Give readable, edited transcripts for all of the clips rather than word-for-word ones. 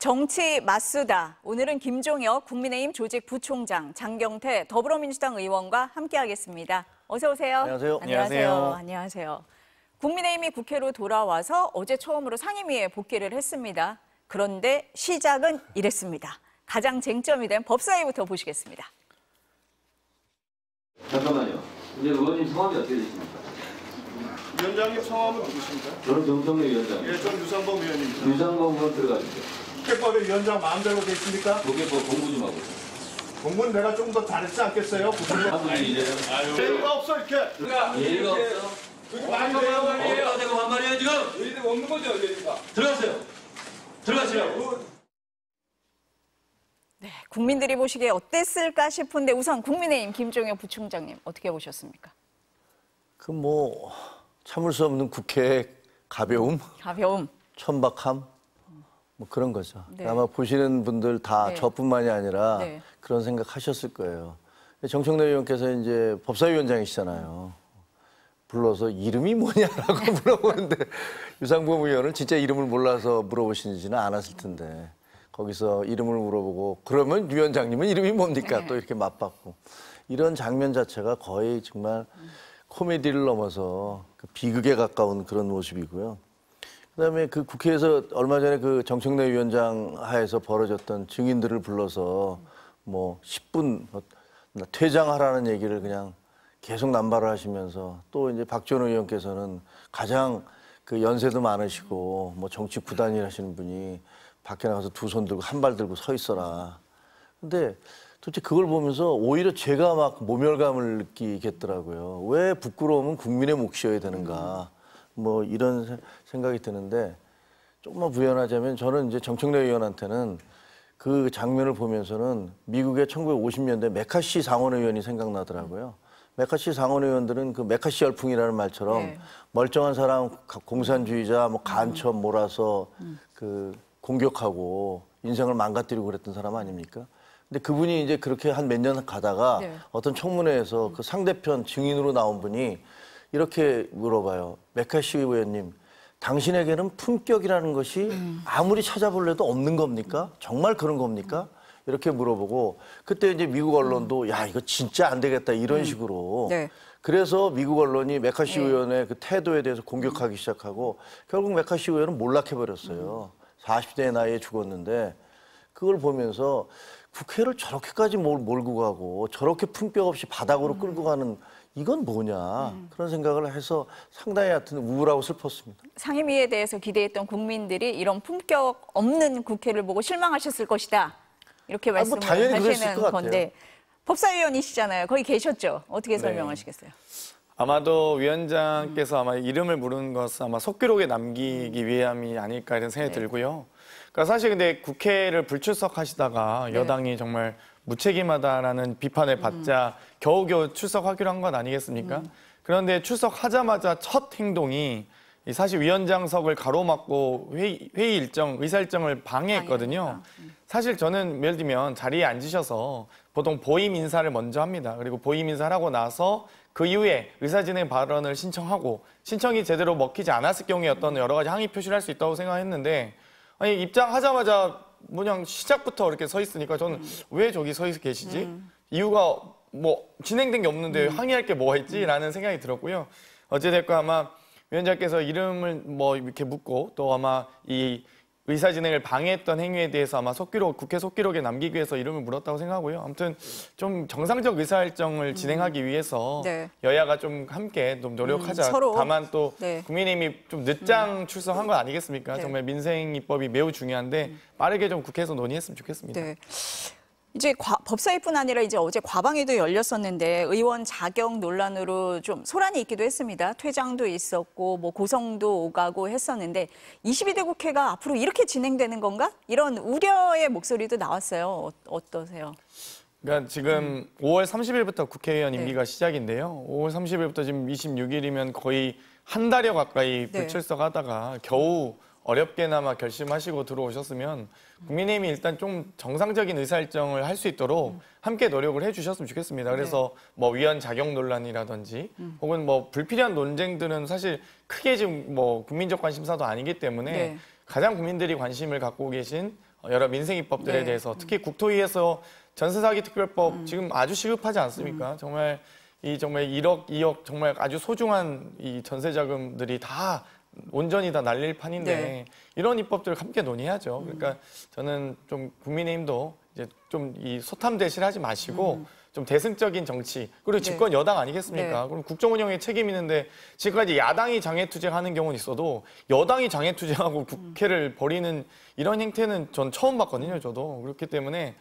정치 맞수다. 오늘은 김종혁 국민의힘 조직부총장, 장경태 더불어민주당 의원과 함께하겠습니다. 어서 오세요. 안녕하세요. 안녕하세요. 국민의힘이 국회로 돌아와서 어제 처음으로 상임위에 복귀를 했습니다. 그런데 시작은 이랬습니다. 가장 쟁점이 된 법사위부터 보시겠습니다. 잠깐만요. 이제 의원님 성함이 어떻게 되십니까? 위원장님 성함은 누구십니까? 저는 정청래 위원장입니다. 예, 전 유상범 의원입니다. 유상범 의원 들어가주세요. 국회법에 위원장 마음대로 되십니까? 국회법 공부 좀 하고. 공부는 내가 좀 더 잘했지 않겠어요? 한 분이 이제 예의가 없어 이렇게. 예의가 없어. 그게 말이 돼요? 어디가 되고 반말이에요 지금? 예의가 없는 거죠, 예의가. 들어가세요. 들어가세요. 네, 국민들이 보시기에 어땠을까 싶은데 우선 국민의힘 김종혁 부총장님 어떻게 보셨습니까? 참을 수 없는 국회의 가벼움, 천박함, 그런 거죠. 네. 아마 보시는 분들 다 네. 저뿐만이 아니라 네. 그런 생각하셨을 거예요. 정청래 의원께서 이제 법사위원장이시잖아요. 불러서 이름이 뭐냐라고 물어보는데 유상범 의원은 진짜 이름을 몰라서 물어보시지는 않았을 텐데 거기서 이름을 물어보고 그러면 위원장님은 이름이 뭡니까? 네. 또 이렇게 맞받고 이런 장면 자체가 거의 정말 코미디를 넘어서 비극에 가까운 그런 모습이고요. 그다음에 그 국회에서 얼마 전에 그 정청래 위원장 하에서 벌어졌던 증인들을 불러서 10분 퇴장하라는 얘기를 그냥 계속 남발을 하시면서 또 이제 박지원 의원께서는 가장 그 연세도 많으시고 정치 구단일 하시는 분이 밖에 나가서 두 손 들고 한 발 들고 서 있어라. 근데 도대체 그걸 보면서 오히려 제가 막 모멸감을 느끼겠더라고요. 왜 부끄러움은 국민의 몫이어야 되는가. 이런 생각이 드는데 조금만 부연하자면 저는 이제 정청래 의원한테는 그 장면을 보면서는 미국의 1950년대 메카시 상원의원이 생각나더라고요. 메카시 상원의원들은 그 메카시 열풍이라는 말처럼 네. 멀쩡한 사람, 공산주의자, 간첩 몰아서 그 공격하고 인생을 망가뜨리고 그랬던 사람 아닙니까? 근데 그분이 이제 그렇게 한 몇 년 가다가 네. 어떤 청문회에서 그 상대편 증인으로 나온 분이 이렇게 물어봐요. 메카시 의원님, 당신에게는 품격이라는 것이 아무리 찾아볼래도 없는 겁니까? 정말 그런 겁니까? 이렇게 물어보고 그때 이제 미국 언론도 야 이거 진짜 안 되겠다 이런 식으로 네. 그래서 미국 언론이 메카시 네. 의원의 그 태도에 대해서 공격하기 시작하고 결국 메카시 의원은 몰락해버렸어요. 40대 나이에 죽었는데 그걸 보면서 국회를 저렇게까지 몰고 가고 저렇게 품격 없이 바닥으로 끌고 가는 이건 뭐냐 그런 생각을 해서 상당히 하여튼 우울하고 슬펐습니다. 상임위에 대해서 기대했던 국민들이 이런 품격 없는 국회를 보고 실망하셨을 것이다. 이렇게 말씀을 당연히 그랬을 하시는 것 건데 법사위원이시잖아요. 거기 계셨죠? 어떻게 설명하시겠어요? 아마도 위원장께서 아마 이름을 부르는 것은 아마 속기록에 남기기 위함이 아닐까 이런 생각이 들고요. 그러니까 사실 근데 국회를 불출석하시다가 여당이 정말 무책임하다라는 비판을 받자 겨우겨우 출석하기로 한 건 아니겠습니까? 그런데 출석하자마자 첫 행동이 사실 위원장석을 가로막고 회의 일정, 의사 일정을 방해했거든요. 사실 저는 예를 들면 자리에 앉으셔서 보통 보임 인사를 먼저 합니다. 그리고 보임 인사를 하고 나서 그 이후에 의사진행 발언을 신청하고 신청이 제대로 먹히지 않았을 경우에 어떤 여러 가지 항의 표시를 할 수 있다고 생각했는데 아니 입장하자마자 그냥 시작부터 이렇게 서 있으니까 저는 왜 저기 서 계시지? 이유가 진행된 게 없는데 항의할 게 뭐가 있지라는 생각이 들었고요. 어찌됐건 아마 위원장께서 이름을 이렇게 묻고 또 아마 이 의사진행을 방해했던 행위에 대해서 아마 국회 속기록에 남기기 위해서 이름을 물었다고 생각하고요. 아무튼 좀 정상적 의사일정을 진행하기 위해서 네. 여야가 좀 함께 좀 노력하자. 서로. 다만 또 네. 국민의힘이 좀 늦장 출석한 건 아니겠습니까? 네. 정말 민생 입법이 매우 중요한데 빠르게 좀 국회에서 논의했으면 좋겠습니다. 네. 이제 법사위뿐 아니라 이제 어제 과방위도 열렸었는데 의원 자격 논란으로 좀 소란이 있기도 했습니다. 퇴장도 있었고 고성도 오가고 했었는데 22대 국회가 앞으로 이렇게 진행되는 건가? 이런 우려의 목소리도 나왔어요. 어떠세요? 그러니까 지금 5월 30일부터 국회의원 임기가 네. 시작인데요. 5월 30일부터 지금 26일이면 거의 한 달여 가까이 네. 불출석하다가 겨우 어렵게나마 결심하시고 들어오셨으면 국민의힘이 일단 좀 정상적인 의사일정을 할 수 있도록 함께 노력을 해주셨으면 좋겠습니다. 그래서 위원 자격 논란이라든지 혹은 불필요한 논쟁들은 사실 크게 지금 국민적 관심사도 아니기 때문에 가장 국민들이 관심을 갖고 계신 여러 민생 입법들에 네. 대해서 특히 국토위에서 전세 사기 특별법 지금 아주 시급하지 않습니까? 정말 1억, 2억 정말 아주 소중한 이 전세 자금들이 다 온전히 다 날릴 판인데 네. 이런 입법들을 함께 논의하죠. 그러니까 저는 좀 국민의힘도 이제 좀 이 소탐대실하지 마시고 좀 대승적인 정치 그리고 집권 여당 아니겠습니까? 네. 그럼 국정 운영에 책임 있는데 지금까지 야당이 장애투쟁하는 경우는 있어도 여당이 장애투쟁하고 국회를 벌이는 이런 행태는 전 처음 봤거든요. 저도 그렇기 때문에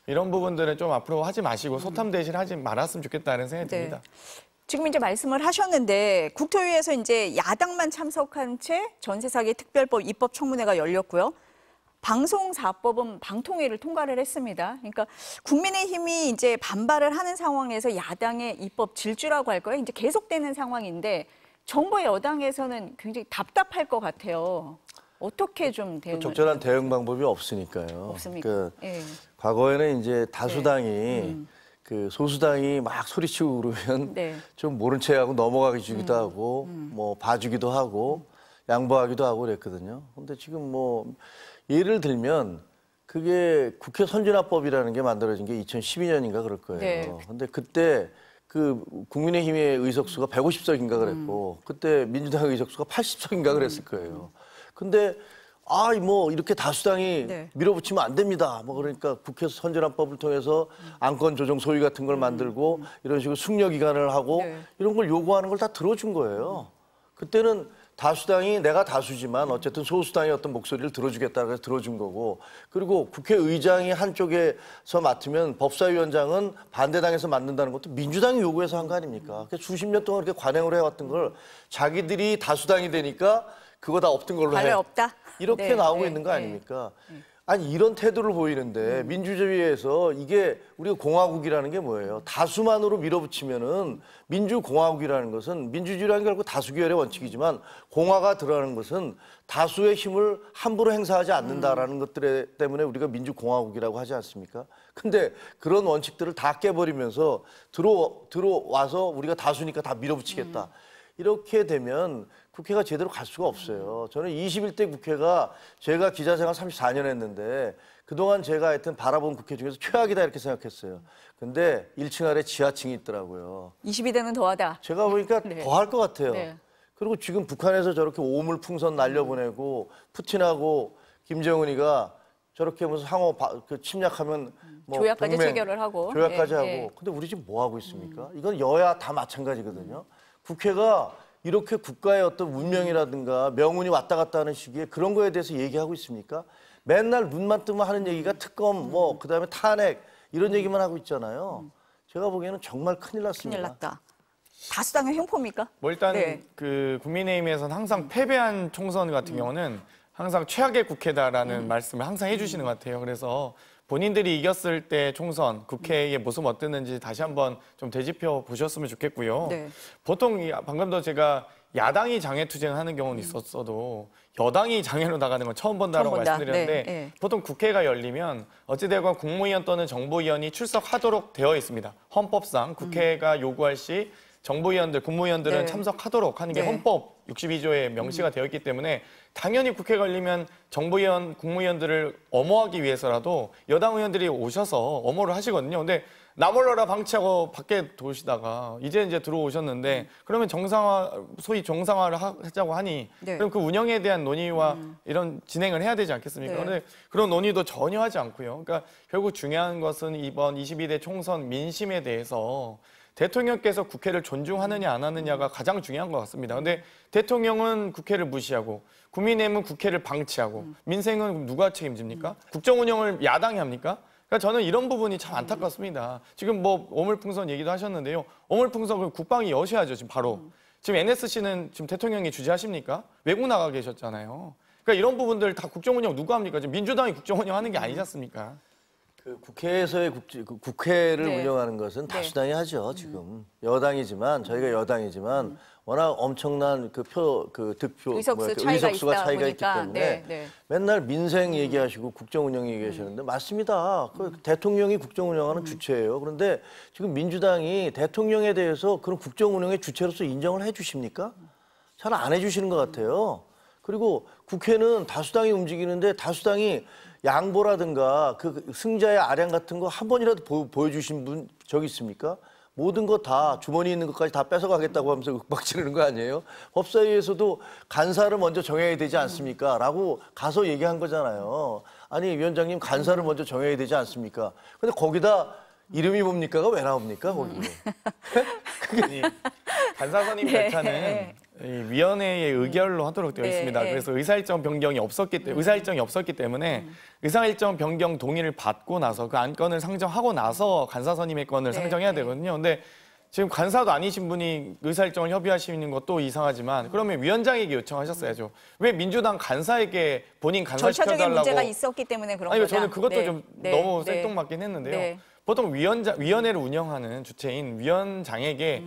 이런 부분들은 좀 앞으로 하지 마시고 소탐대실하지 말았으면 좋겠다는 생각이 듭니다. 지금 이제 말씀을 하셨는데 국토위에서 이제 야당만 참석한 채 전세 사기 특별법 입법 청문회가 열렸고요. 방송사법은 방통위를 통과를 했습니다. 그러니까 국민의힘이 이제 반발을 하는 상황에서 야당의 입법 질주라고 할 거예요. 이제 계속되는 상황인데 정부 여당에서는 굉장히 답답할 것 같아요. 어떻게 좀 대응을 적절한 대응 방법이 없으니까요. 없습니까? 그 예. 과거에는 이제 다수당이 그 소수당이 막 소리치고 그러면 네. 좀 모른 체 하고 넘어가기 주기도 하고 뭐 봐주기도 하고 양보하기도 하고 그랬거든요. 근데 지금 뭐 예를 들면 그게 국회 선진화법이라는 게 만들어진 게 2012년인가 그럴 거예요. 네. 근데 그때 그 국민의힘의 의석수가 150석인가 그랬고 그때 민주당의 의석수가 80석인가 그랬을 거예요. 근데 뭐 이렇게 다수당이 네. 밀어붙이면 안 됩니다. 뭐 그러니까 국회에서 선진화법을 통해서 안건 조정 소위 같은 걸 만들고 이런 식으로 숙려 기간을 하고 네. 이런 걸 요구하는 걸 다 들어준 거예요. 그때는 다수당이 내가 다수지만 어쨌든 소수당의 어떤 목소리를 들어주겠다 그래서 들어준 거고 그리고 국회의장이 한쪽에서 맡으면 법사위원장은 반대당에서 맡는다는 것도 민주당이 요구해서 한 거 아닙니까? 그러니까 수십 년 동안 이렇게 관행으로 해왔던 걸 자기들이 다수당이 되니까 그거 다 없던 걸로 관련 해. 없다. 이렇게 네, 나오고 네, 있는 거 네. 아닙니까? 아니 이런 태도를 보이는데 민주주의에서 이게 우리가 공화국이라는 게 뭐예요? 다수만으로 밀어붙이면은 민주공화국이라는 것은 민주주의라는 게 결국 다수결의 원칙이지만 공화가 들어가는 것은 다수의 힘을 함부로 행사하지 않는다라는 것들 때문에 우리가 민주공화국이라고 하지 않습니까? 근데 그런 원칙들을 다 깨버리면서 들어와서 우리가 다수니까 다 밀어붙이겠다. 이렇게 되면 국회가 제대로 갈 수가 없어요. 저는 21대 국회가 제가 기자 생활 34년 했는데 그동안 제가 하여튼 바라본 국회 중에서 최악이다 이렇게 생각했어요. 근데 1층 아래 지하층이 있더라고요. 22대는 더하다. 제가 보니까 네. 더 할 것 같아요. 네. 그리고 지금 북한에서 저렇게 오물풍선 날려보내고 푸틴하고 김정은이가 저렇게 무슨 상호 침략하면 뭐 조약까지 동맹, 체결을 하고. 조약까지 예, 하고 예. 근데 우리 지금 뭐 하고 있습니까? 이건 여야 다 마찬가지거든요. 국회가 이렇게 국가의 어떤 운명이라든가 명운이 왔다 갔다 하는 시기에 그런 거에 대해서 얘기하고 있습니까? 맨날 눈만 뜨면 하는 얘기가 특검 뭐 그다음에 탄핵 이런 얘기만 하고 있잖아요. 제가 보기에는 정말 큰일 났습니다. 큰일 났다. 다수당의 횡포입니까? 뭐 일단 네. 그 국민의힘에서는 항상 패배한 총선 같은 경우는 항상 최악의 국회다라는 말씀을 항상 해주시는 것 같아요. 그래서 본인들이 이겼을 때 총선 국회의 모습 어땠는지 다시 한번 좀 되짚어 보셨으면 좋겠고요. 네. 보통 방금도 제가 야당이 장애투쟁하는 경우는 있었어도 여당이 장애로 나가는 건 처음 본다라고 처음 본다. 말씀드렸는데 네, 네. 보통 국회가 열리면 어찌되건 국무위원 또는 정보위원이 출석하도록 되어 있습니다. 헌법상 국회가 요구할 시 정보위원들, 국무위원들은 네. 참석하도록 하는 게 네. 헌법 62조에 명시가 되어 있기 때문에 당연히 국회가 열리면 정보위원, 국무위원들을 엄호하기 위해서라도 여당 의원들이 오셔서 엄호를 하시거든요. 근데 나몰라라 방치하고 밖에 도시다가 이제 들어오셨는데 그러면 소위 정상화를 하자고 하니 네. 그럼 그 운영에 대한 논의와 이런 진행을 해야 되지 않겠습니까? 네. 그런데 그런 논의도 전혀 하지 않고요. 그러니까 결국 중요한 것은 이번 22대 총선 민심에 대해서 대통령께서 국회를 존중하느냐 안 하느냐가 가장 중요한 것 같습니다. 근데 대통령은 국회를 무시하고 국민의힘은 국회를 방치하고 민생은 누가 책임집니까? 국정 운영을 야당이 합니까? 그러니까 저는 이런 부분이 참 안타깝습니다. 지금 뭐 오물풍선 얘기도 하셨는데요. 오물풍선을 국방이 여셔야죠, 지금 바로. 지금 NSC는 지금 대통령이 주재하십니까? 외국 나가 계셨잖아요. 그러니까 이런 부분들 다 국정 운영 누가 합니까? 지금 민주당이 국정 운영하는 게 아니지 않습니까? 그 국회에서의 국회를 네. 운영하는 것은 다수당이 하죠, 지금. 여당이지만, 저희가 여당이지만, 워낙 엄청난 득표, 의석수 차이가 의석수가 있다 차이가 있기 보니까. 때문에 네, 네. 맨날 민생 얘기하시고 국정 운영 얘기하시는데 맞습니다. 그 대통령이 국정 운영하는 주체예요. 그런데 지금 민주당이 대통령에 대해서 그런 국정 운영의 주체로서 인정을 해 주십니까? 잘 안 해 주시는 것 같아요. 그리고 국회는 다수당이 움직이는데 다수당이 양보라든가 그 승자의 아량 같은 거 한 번이라도 보여주신 분 저기 있습니까? 모든 거 다 주머니에 있는 것까지 다 뺏어가겠다고 하면서 윽박 지르는 거 아니에요? 법사위에서도 간사를 먼저 정해야 되지 않습니까? 라고 가서 얘기한 거잖아요. 아니 위원장님 간사를 먼저 정해야 되지 않습니까? 근데 거기다 이름이 뭡니까가 왜 나옵니까 거기? 이 간사선임 네. 절차는 이 위원회의 의결로 하도록 되어 네, 있습니다. 네. 그래서 의사일정 변경이 없었기 때문에 의사일정 변경 동의를 받고 나서 그 안건을 상정하고 나서 간사 선임의 건을 네, 상정해야 네. 되거든요. 근데 지금 간사도 아니신 분이 의사일정을 협의하시는 것도 이상하지만 그러면 위원장에게 요청하셨어야죠. 왜 민주당 간사에게 본인 간사 절차적인 시켜달라고? 문제가 있었기 때문에 그런 아니 거죠. 저는 그것도 네, 좀 네, 너무 네. 생뚱맞긴 했는데요. 네. 보통 위원회를 운영하는 주체인 위원장에게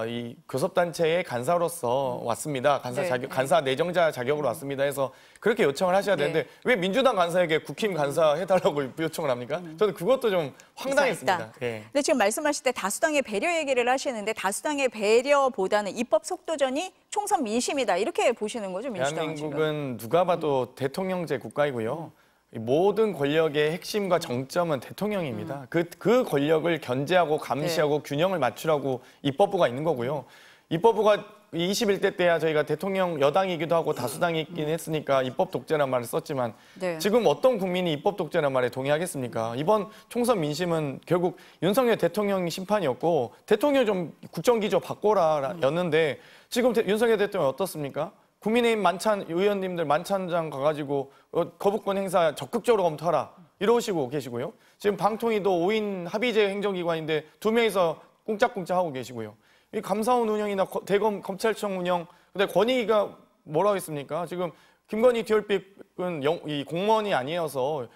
이 교섭단체의 간사로서 왔습니다. 네. 간사 내정자 자격으로 왔습니다 해서 그렇게 요청을 하셔야 네. 되는데 왜 민주당 간사에게 국힘 간사 해달라고 요청을 합니까? 저는 그것도 좀 황당했습니다. 이상했다. 예. 근데 지금 말씀하실 때 다수당의 배려 얘기를 하시는데 다수당의 배려보다는 입법 속도전이 총선 민심이다 이렇게 보시는 거죠, 민주당은 지금? 대한민국은 누가 봐도 대통령제 국가이고요. 이 모든 권력의 핵심과 정점은 대통령입니다. 그 권력을 견제하고 감시하고 균형을 맞추라고 입법부가 있는 거고요. 입법부가 21대 때야 저희가 대통령 여당이기도 하고 다수당이긴 했으니까 입법 독재란 말을 썼지만 네. 지금 어떤 국민이 입법 독재란 말에 동의하겠습니까? 이번 총선 민심은 결국 윤석열 대통령이 심판이었고 대통령 좀 국정기조 바꿔라였는데 지금 윤석열 대통령 어떻습니까? 국민의힘 의원님들 만찬장 가가지고 거부권 행사 적극적으로 검토하라 이러시고 계시고요. 지금 방통위도 5인 합의제 행정기관인데 2명이서 꿍짝꿍짝 하고 계시고요. 이 감사원 운영이나 대검 검찰청 운영, 근데 권익위가 뭐라고 했습니까? 지금 김건희 디올빅은 이 공무원이 아니어서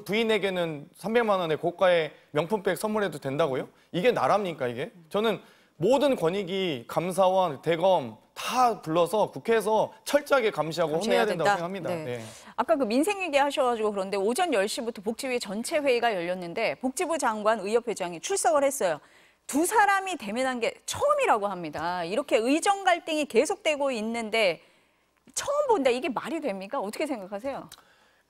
부인에게는 300만 원의 고가의 명품백 선물해도 된다고요? 이게 나랍니까 이게? 저는 모든 권익위, 감사원, 대검 다 불러서 국회에서 철저하게 감시하고 혼내야 된다고 생각합니다. 네. 네. 아까 그 민생 얘기 하셔가지고 그런데 오전 10시부터 복지위 전체 회의가 열렸는데 복지부 장관 의협회장이 출석을 했어요. 두 사람이 대면한 게 처음이라고 합니다. 이렇게 의정 갈등이 계속되고 있는데 처음 본다. 이게 말이 됩니까? 어떻게 생각하세요?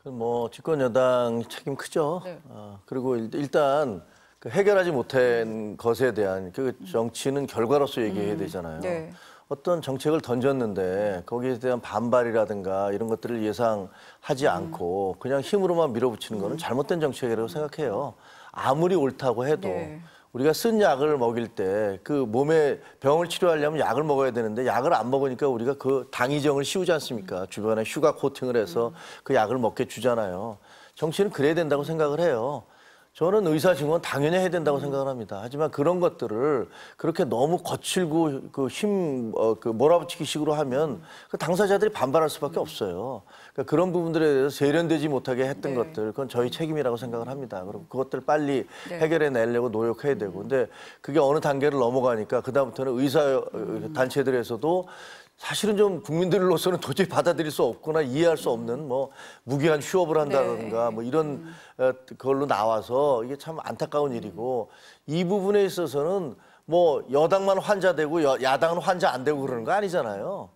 뭐 집권 여당 책임 크죠. 네. 그리고 일단 그 해결하지 못한 것에 대한 그 정치는 결과로서 얘기해야 되잖아요. 네. 어떤 정책을 던졌는데 거기에 대한 반발이라든가 이런 것들을 예상하지 않고 그냥 힘으로만 밀어붙이는 거는 잘못된 정책이라고 생각해요. 아무리 옳다고 해도 네. 우리가 쓴 약을 먹일 때 그 몸에 병을 치료하려면 약을 먹어야 되는데 약을 안 먹으니까 우리가 그 당이정을 씌우지 않습니까? 주변에 휴가 코팅을 해서 그 약을 먹게 주잖아요. 정치는 그래야 된다고 생각을 해요. 저는 의사 증언 당연히 해야 된다고 생각을 합니다. 하지만 그런 것들을 그렇게 너무 거칠고 그 몰아붙이기 식으로 하면 그 당사자들이 반발할 수밖에 없어요. 그러니까 그런 부분들에 대해서 세련되지 못하게 했던 네. 것들 그건 저희 책임이라고 생각을 합니다. 그럼 그것들 빨리 네. 해결해 내려고 노력해야 되고 근데 그게 어느 단계를 넘어가니까 그다음부터는 의사 단체들에서도 사실은 좀 국민들로서는 도저히 받아들일 수 없거나 이해할 수 없는 뭐 무기한 휴업을 한다든가 뭐 이런 걸로 나와서 이게 참 안타까운 일이고 이 부분에 있어서는 뭐 여당만 환자 되고 야당은 환자 안 되고 그러는 거 아니잖아요.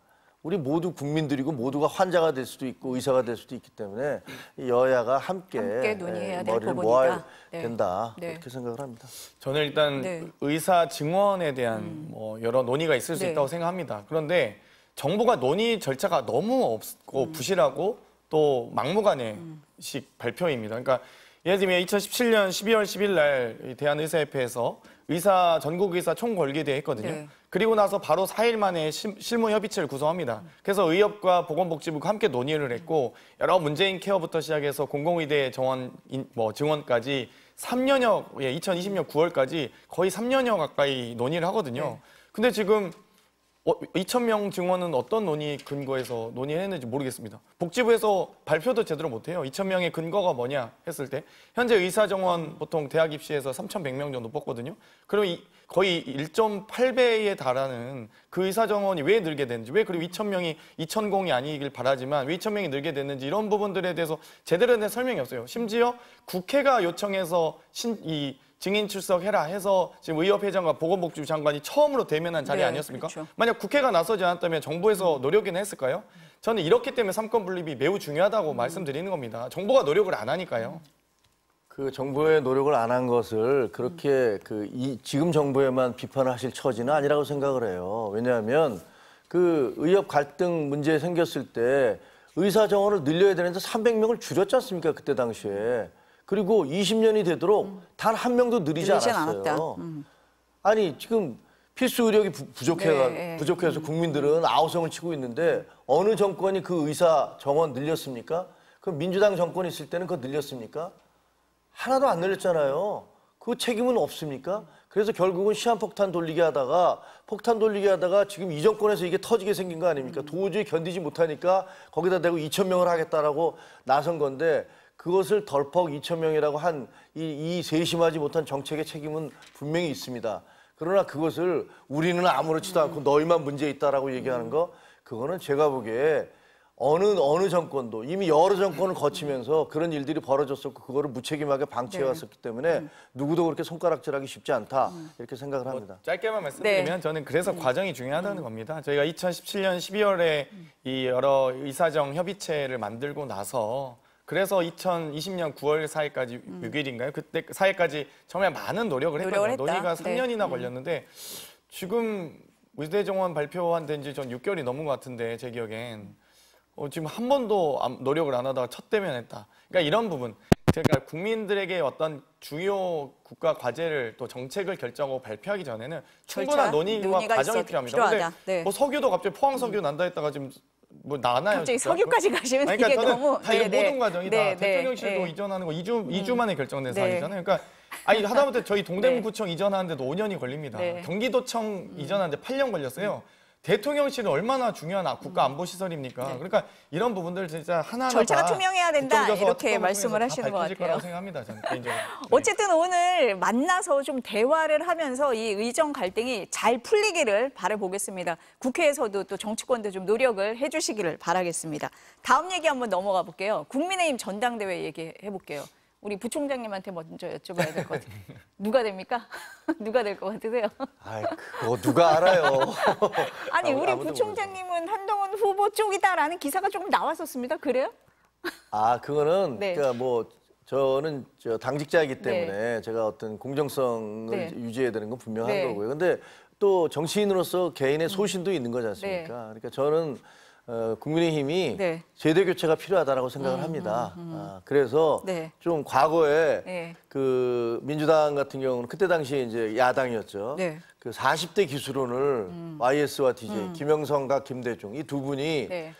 우리 모두 국민들이고 모두가 환자가 될 수도 있고 의사가 될 수도 있기 때문에 여야가 함께 논의해야 될 머리를 부분이다. 모아야 네. 된다. 네. 그렇게 생각을 합니다. 저는 일단 네. 의사 증언에 대한 뭐 여러 논의가 있을 수 네. 있다고 생각합니다. 그런데 정부가 논의 절차가 너무 없고 부실하고 또 막무가내식 발표입니다. 그러니까 예를 들면 2017년 12월 10일 날 대한의사협회에서 전국의사 총궐기대회 했거든요. 네. 그리고 나서 바로 4일 만에 실무협의체를 구성합니다. 그래서 의협과 보건복지부가 함께 논의를 했고 여러 문재인 케어부터 시작해서 공공의대 증원까지 3년여, 2020년 9월까지 거의 3년여 가까이 논의를 하거든요. 네. 근데 지금 2,000명 증원은 어떤 논의 근거에서 논의를 했는지 모르겠습니다. 복지부에서 발표도 제대로 못해요. 2,000명의 근거가 뭐냐 했을 때 현재 의사 정원 보통 대학 입시에서 3,100명 정도 뽑거든요. 그럼 거의 1.8배에 달하는 그 의사 정원이 왜 늘게 됐는지, 왜 그리고 2,000명이 2,000이 아니길 바라지만 왜 2,000명이 늘게 됐는지 이런 부분들에 대해서 제대로 된 설명이 없어요. 심지어 국회가 요청해서 증인 출석해라 해서 지금 의협회장과 보건복지부 장관이 처음으로 대면한 자리 네, 아니었습니까? 그렇죠. 만약 국회가 나서지 않았다면 정부에서 노력이나 했을까요? 저는 이렇기 때문에 삼권 분립이 매우 중요하다고 말씀드리는 겁니다. 정부가 노력을 안 하니까요. 그 정부의 노력을 안 한 것을 그렇게 지금 정부에만 비판을 하실 처지는 아니라고 생각을 해요. 왜냐하면 그 의협 갈등 문제 생겼을 때 의사 정원을 늘려야 되는데 300명을 줄였지 않습니까? 그때 당시에. 그리고 20년이 되도록 단 한 명도 늘리지 늘리진 않았어요. 않았다. 아니 지금 필수 의력이 네. 부족해서 국민들은 아우성을 치고 있는데 어느 정권이 그 의사 정원 늘렸습니까? 그럼 민주당 정권이 있을 때는 그거 늘렸습니까? 하나도 안 늘렸잖아요. 그 책임은 없습니까? 그래서 결국은 시한폭탄 돌리게 하다가 지금 이 정권에서 이게 터지게 생긴 거 아닙니까? 도저히 견디지 못하니까 거기다 대고 2,000명을 하겠다라고 나선 건데 그것을 덜컥 2,000명이라고 한 이 세심하지 못한 정책의 책임은 분명히 있습니다. 그러나 그것을 우리는 아무렇지도 않고 너희만 문제 있다라고 얘기하는 거 그거는 제가 보기에 어느 정권도 이미 여러 정권을 거치면서 그런 일들이 벌어졌었고 그거를 무책임하게 방치해왔었기 때문에 누구도 그렇게 손가락질하기 쉽지 않다 이렇게 생각을 합니다. 짧게만 말씀드리면 저는 그래서 과정이 중요하다는 겁니다. 저희가 2017년 12월에 이 여러 의사정 협의체를 만들고 나서 그래서 2020년 9월 4일까지 6일인가요? 그때 4일까지 정말 많은 노력을 했거든요. 했다. 논의가 네. 3년이나 걸렸는데 지금 의대정원 발표한 지 전 6개월이 넘은 것 같은데 제 기억엔 지금 한 번도 노력을 안 하다가 첫 대면했다. 그러니까 이런 부분, 제가 국민들에게 어떤 주요 국가 과제를 또 정책을 결정하고 발표하기 전에는 충분한 논의와 과정이 필요합니다. 필요하다. 근데 네. 뭐 석유도 갑자기 포항 석유 난다 했다가 지금 뭐 나나요? 갑자기 진짜? 석유까지 가시면 아니, 그러니까 이게 저는 너무 다 이게 모든 과정이 다 대통령실도 네. 이전하는 거 2주 만에 결정된 네. 사안이잖아요. 그러니까 아니 하다못해 저희 동대문구청 이전하는데도 5년이 걸립니다. 네. 경기도청 이전하는데 8년 걸렸어요. 대통령실은 얼마나 중요한 국가 안보 시설입니까? 그러니까 이런 부분들 진짜 하나하나 절차가 다 투명해야 된다, 국정조사와 이렇게 특검을 말씀을 통해서 다 하시는 것 밝혀질 같아요. 거라고 생각합니다. 저는 개인적으로. 어쨌든 오늘 만나서 좀 대화를 하면서 이 의정 갈등이 잘 풀리기를 바라보겠습니다. 국회에서도 또 정치권도 좀 노력을 해주시기를 바라겠습니다. 다음 얘기 한번 넘어가 볼게요. 국민의힘 전당대회 얘기해 볼게요. 우리 부총장님한테 먼저 여쭤봐야 될 것 같아요. 누가 됩니까? 누가 될 것 같으세요? 아이 그거 누가 알아요? 아니 우리 아무도 부총장님은 한동훈 후보 쪽이다라는 기사가 조금 나왔었습니다. 그래요? 그거는 네. 그러니까 뭐 저는 당직자이기 때문에 제가 어떤 공정성을 네. 유지해야 되는 건 분명한 네. 거고요. 근데 또 정치인으로서 개인의 소신도 있는 거지 않습니까? 네. 그러니까 저는 국민의힘이 네. 제도 교체가 필요하다라고 생각을 합니다. 그래서 네. 좀 과거에 네. 그 민주당 같은 경우는 그때 당시에 이제 야당이었죠. 네. 그 40대 기수론을 YS와 DJ 김영성과 김대중 이 두 분이 네.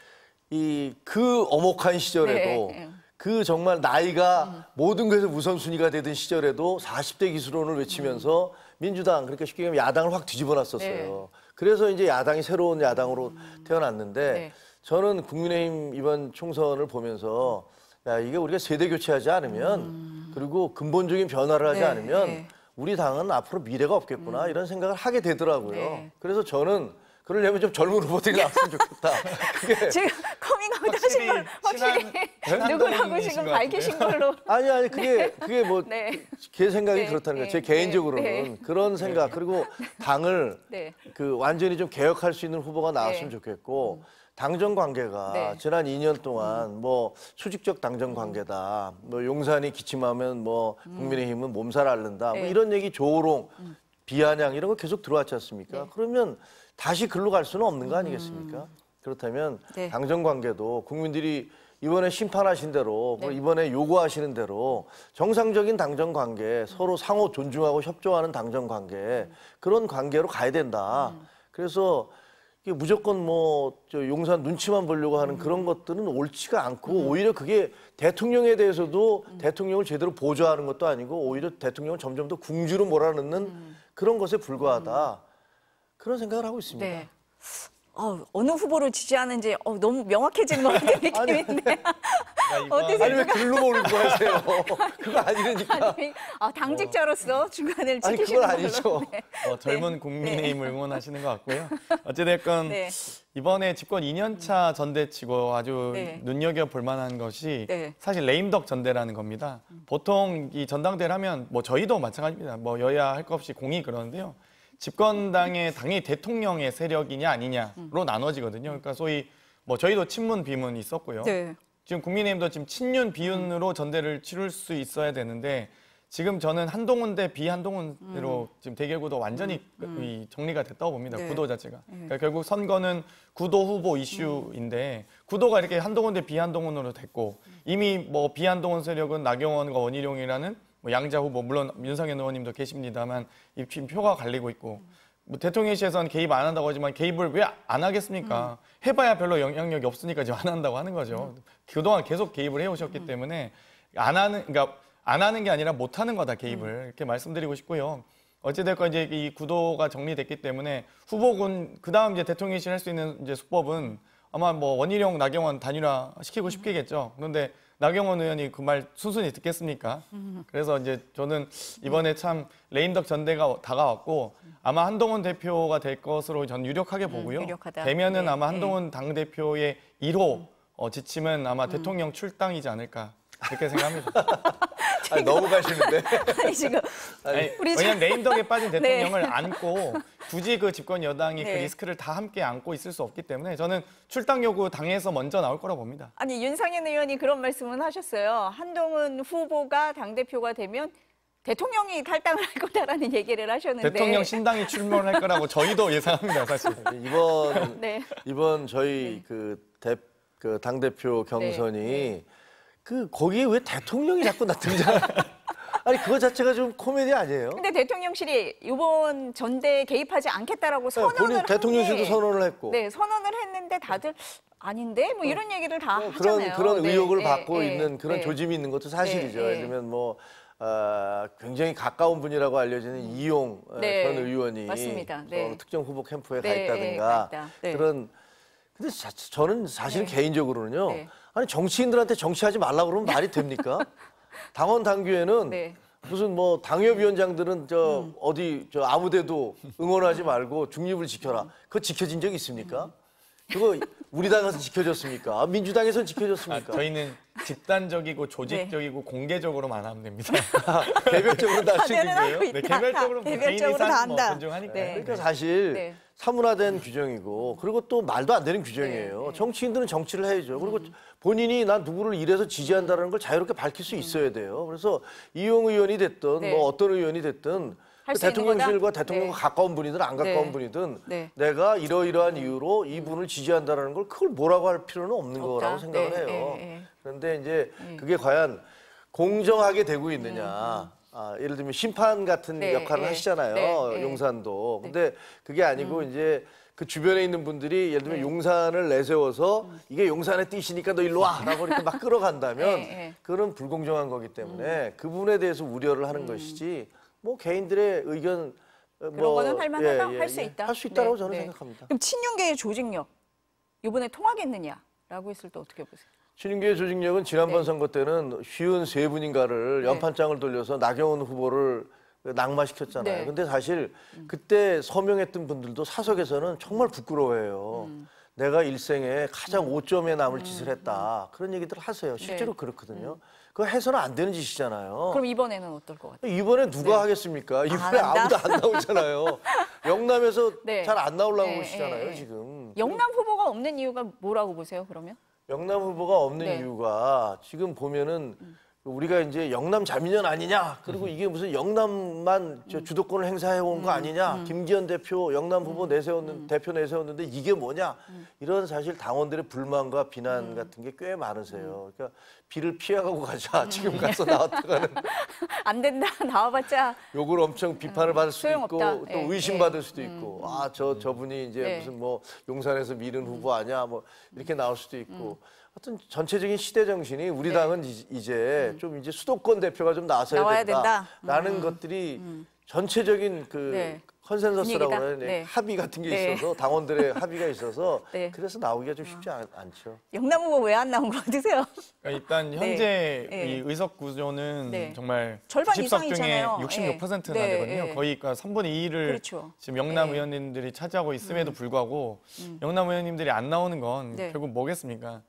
그 엄혹한 시절에도 네. 그 정말 나이가 모든 것에서 우선순위가 되던 시절에도 40대 기수론을 외치면서 민주당 그러니까 쉽게 얘기하면 야당을 확 뒤집어 놨었어요. 네. 그래서 이제 야당이 새로운 야당으로 태어났는데 네. 저는 국민의힘 이번 총선을 보면서 야 이게 우리가 세대 교체하지 않으면 그리고 근본적인 변화를 하지 네. 않으면 네. 우리 당은 앞으로 미래가 없겠구나 이런 생각을 하게 되더라고요. 네. 그래서 저는 그러려면 좀 젊은 후보들이 나왔으면 좋겠다. 그게 지금 커밍아웃 하신 걸 확실히 누구라고 지금 밝히신 걸로. 아니 그게 뭐 네. 제 생각이 네, 그렇다는 거예요. 제 네, 개인적으로는 네. 그런 생각 그리고 당을 네. 그 완전히 좀 개혁할 수 있는 후보가 나왔으면 네. 좋겠고 당정 관계가 네. 지난 2년 동안 뭐 수직적 당정 관계다. 뭐 용산이 기침하면 뭐 국민의힘은 몸살 앓는다. 뭐 네. 이런 얘기 조롱, 비아냥 이런 거 계속 들어왔지 않습니까? 네. 그러면 다시 글로 갈 수는 없는 거 아니겠습니까? 그렇다면 네. 당정 관계도 국민들이 이번에 심판하신 대로 네. 이번에 요구하시는 대로 정상적인 당정 관계 서로 상호 존중하고 협조하는 당정 관계 그런 관계로 가야 된다. 그래서 이게 무조건 뭐 용산 눈치만 보려고 하는 그런 것들은 옳지가 않고 오히려 그게 대통령에 대해서도 대통령을 제대로 보좌하는 것도 아니고 오히려 대통령을 점점 더 궁지로 몰아넣는 그런 것에 불과하다. 그런 생각을 하고 있습니다. 네. 어느 후보를 지지하는지 너무 명확해진 것 같은 느낌인데. 어떠세요? 아니 왜 글로 모르고 하세요? 그거 아니니까. 당직자로서 주관을 아니 지키시는 그건 걸로. 아니죠. 네. 젊은 국민의힘을 응원하시는 것 같고요. 어찌됐건 네. 이번에 집권 2년차 전대치고 아주 네. 눈여겨볼 만한 것이 네. 사실 레임덕 전대라는 겁니다. 보통 이 전당대를 하면 뭐 저희도 마찬가지입니다. 뭐 여야 할 것 없이 공이 그러는데요. 집권당의 당연히 대통령의 세력이냐 아니냐로 나눠지거든요. 그러니까 소위 뭐 저희도 친문 비문이 있었고요. 네. 지금 국민의힘도 지금 친윤 비윤으로 전대를 치룰 수 있어야 되는데 지금 저는 한동훈 대 비한동훈으로 지금 대결 구도 완전히 이 정리가 됐다고 봅니다. 네. 구도 자체가. 그러니까 결국 선거는 구도 후보 이슈인데 구도가 이렇게 한동훈 대 비한동훈으로 됐고 이미 뭐 비한동훈 세력은 나경원과 원희룡이라는 뭐 양자 후보 물론 윤상현 의원님도 계십니다만 지금 표가 갈리고 있고 뭐 대통령실에서는 개입 안 한다고 하지만 개입을 왜 안 하겠습니까? 해봐야 별로 영향력이 없으니까 지금 안 한다고 하는 거죠. 그동안 계속 개입을 해오셨기 때문에 안 하는 게 아니라 못 하는 거다 개입을 이렇게 말씀드리고 싶고요. 어찌됐건 이제 이 구도가 정리됐기 때문에 후보군 그다음 이제 대통령실 할 수 있는 이제 수법은 아마 뭐 원희룡, 나경원 단일화 시키고 싶겠죠. 그런데 나경원 의원이 그 말 순순히 듣겠습니까? 그래서 이제 저는 이번에 참 레임덕 전대가 다가왔고 아마 한동훈 대표가 될 것으로 저는 유력하게 보고요. 유력하다. 되면은 네, 아마 네. 한동훈 당대표의 1호 지침은 아마 대통령 출당이지 않을까 그렇게 생각합니다. 아니, 너무 가시는데. 아니 지금 아니, 우리 왜냐하면 레임덕에 빠진 네. 대통령을 안고 굳이 그 집권 여당이 그 네. 리스크를 다 함께 안고 있을 수 없기 때문에 저는 출당 요구 당에서 먼저 나올 거라고 봅니다. 아니 윤상현 의원이 그런 말씀은 하셨어요. 한동훈 후보가 당대표가 되면 대통령이 탈당을 할 거다라는 얘기를 하셨는데 대통령 신당이 출범할 거라고 저희도 예상합니다, 사실. 이번 저희 그 당대표 경선이 네. 그 거기에 왜 대통령이 자꾸 등장? 아니 그거 자체가 좀 코미디 아니에요? 근데 대통령실이 이번 전대에 개입하지 않겠다라고 선언을 본인 대통령실도 한 게- 선언을 했고 네, 선언을 했는데 다들 아닌데 뭐 이런 얘기를 다 그런 하잖아요. 그런 네, 의혹을 네, 받고 네, 있는 그런 네. 조짐이 있는 것도 사실이죠. 네, 네. 예를 들면 뭐 굉장히 가까운 분이라고 알려지는 이용 네, 전 의원이 맞습니다. 네. 특정 후보 캠프에 가 네, 있다든가 가 있다. 네. 그런. 근데 저는 사실은 네. 개인적으로는요. 네. 아니 정치인들한테 정치하지 말라고 그러면 말이 됩니까? 당원 당규에는 네. 무슨 뭐 당협위원장들은 어디 아무데도 응원하지 말고 중립을 지켜라. 그거 지켜진 적 있습니까? 그거 우리 당에서 지켜졌습니까? 민주당에서는 지켜졌습니까? 저희는 집단적이고 조직적이고 네. 공개적으로만 하면 됩니다. 개별적으로 다 하시는 다들은 하고 거예요? 있다. 개별적으로 뭐 개별적으로 개인이 다 산 뭐 한다. 존중하니까. 네. 그러니까 사실 네. 사문화된 규정이고 그리고 또 말도 안 되는 규정이에요. 네, 네. 정치인들은 정치를 해야죠. 그리고 본인이 난 누구를 이래서 지지한다는 걸 자유롭게 밝힐 수 있어야 돼요. 그래서 이용 의원이 됐든 네. 뭐 어떤 의원이 됐든 할 그 수 있는 대통령실과 거다? 대통령과 네. 가까운 분이든 안 가까운 네. 분이든 네. 내가 이러이러한 이유로 이분을 지지한다는 걸 그걸 뭐라고 할 필요는 없는 없다. 거라고 생각을 네, 해요. 네, 네. 그런데 이제 그게 과연 공정하게 되고 있느냐. 예를 들면 심판 같은 네, 역할을 네. 하시잖아요. 네, 네. 용산도. 근데 그게 아니고 이제 그 주변에 있는 분들이 예를 들면 용산을 내세워서 이게 용산의 뜻이니까 너 일로 와라고 이렇게 막 끌어간다면 네, 네. 그건 불공정한 거기 때문에 그 부분에 대해서 우려를 하는 것이지 뭐 개인들의 의견 그런 거는 할 만하다, 할 수 있다. 할 수 있다고 네, 저는 네. 생각합니다. 그럼 친윤계의 조직력 이번에 통하겠느냐라고 했을 때 어떻게 보세요? 친윤계의 조직력은 지난번 네. 선거 때는 53분인가를 네. 연판장을 돌려서 나경원 후보를 낙마시켰잖아요. 네. 근데 사실 그때 서명했던 분들도 사석에서는 정말 부끄러워해요. 내가 일생에 가장 오점에 남을 짓을 했다. 그런 얘기들 하세요. 실제로 네. 그렇거든요. 그거 해서는 안 되는 짓이잖아요. 그럼 이번에는 어떨 것 같아요? 이번에 누가 하겠습니까? 이번에 한다? 아무도 안 나오잖아요. 영남에서 네. 잘 안 나오려고 네, 그러시잖아요, 네, 네. 지금. 영남 후보가 없는 이유가 뭐라고 보세요? 그러면? 영남 후보가 없는 네. 이유가 지금 보면은 우리가 이제 영남 자민련 아니냐, 그리고 이게 무슨 영남만 주도권을 행사해 온 거 아니냐, 김기현 대표 영남 후보 대표 내세웠는데 이게 뭐냐, 이런 사실 당원들의 불만과 비난 같은 게 꽤 많으세요. 그러니까 비를 피해가고 가자. 지금 가서 나왔다가는 안 된다 나와봤자 욕을 엄청 비판을 받을 수도 있고 소용없다. 또 예, 의심받을 수도 있고 저분이 이제 네. 무슨 뭐 용산에서 미른 후보 아니야 뭐 이렇게 나올 수도 있고 하여튼 전체적인 시대 정신이 우리 네. 당은 이제 좀 이제 수도권 대표가 좀 나서야 나와야 된다. 된다라는 것들이 전체적인 그 네. 컨센서스라고 분위기다. 하는 네. 합의 같은 게 네. 있어서 당원들의 합의가 있어서 네. 그래서 나오기가 좀 쉽지 않죠. 영남 후보 왜 안 나온 거 같으세요? 그러니까 일단 현재 네. 이 의석 구조는 네. 정말 절반 90석 중에 이상이잖아요. 66%나 네. 되거든요. 네. 거의 그러니까 3분의 2를 그렇죠. 지금 영남 네. 의원님들이 차지하고 있음에도 불구하고 영남 의원님들이 안 나오는 건 네. 결국 뭐겠습니까?